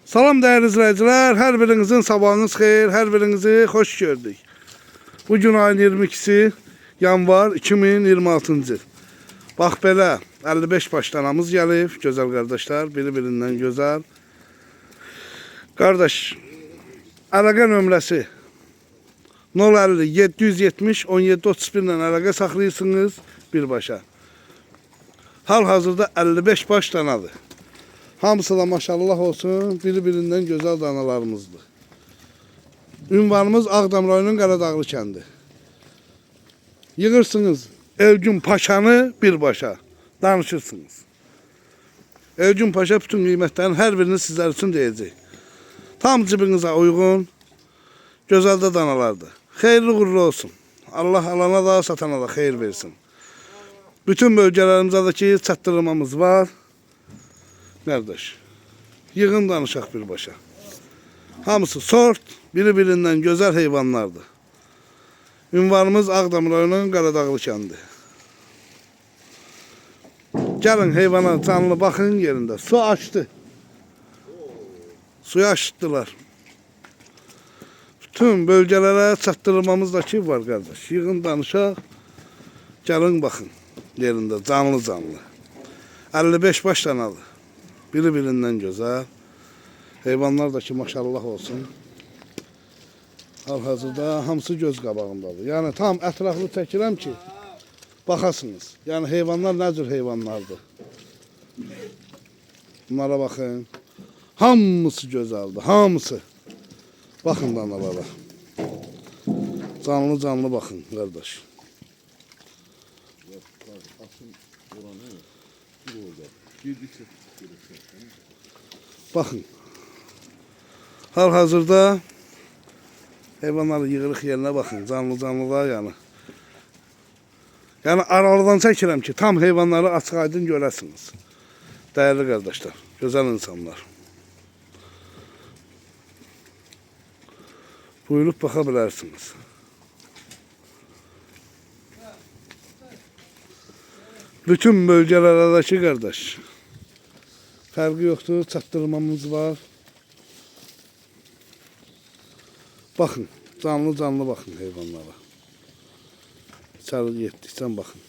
Salam değerli izleyiciler, her birinizin sabahınız xeyir, her birinizi hoş gördük. Bugün ayın 22'si yanvar 2026-cı il. Bax belə 55 başlanamız gəlib, gözəl qardaşlar, biri-birindən gözəl. Qardaş, əlaqə nömrəsi 050 770 17 31 ilə əlaqə saxlayırsınız birbaşa. Hal-hazırda 55 baş danadır. Hamısı da maşallah olsun, biri-birindən gözəl danalarımızdır. Ünvanımız Ağdam rayonunun Qaradağlı kəndi. Yığırsınız Elgün Paşanı birbaşa, danışırsınız. Elgün Paşa bütün qiymətlərin hər birini sizlər üçün deyəcək. Tam cibinizə uyğun, gözəl də danalardır. Xeyirli uğurlu olsun. Allah alana da, satana da xeyir versin. Bütün bölgələrimizdə çatdırmamız var. Qardaş, yığın danışaq birbaşa. Hamısı sort, biri-birindən gözəl heyvanlardır. Ünvanımız Ağdam rayonunun Qaradağlı kəndi. Gəlin heyvana canlı baxın yerində. Su açdı. Suyu açdılar. Bütün bölgelərə çatdırmamız da ki var qardaş. Yığın danışaq. Gəlin baxın yerində canlı. 55 baş danalı. Biri-birindən gözəl. Heyvanlar da ki maşallah olsun. Hal-hazırda hamısı göz qabağındadır. Yəni tam ətraflı çəkirəm ki baxasınız. Yəni heyvanlar nə cür heyvanlardır. Bunlara baxın. Hamısı gözəldir, hamısı. Baxın danalara. Canlı baxın qardaş. Baxın. Hal-hazırda heyvanları yığırıq yerinə baxın. Canlılar yəni. Yəni aralıdan çəkirəm ki tam heyvanları açıq aydın görəsiniz. Dəyərli qardaşlar, gözəl insanlar. Buyurub baxa bilərsiniz. Bütün bölgələrdəki qardaş. Fərqi yoxdur, çatdırmamız var. Baxın, canlı baxın heyvanlara. İçəri yetdikdən baxın.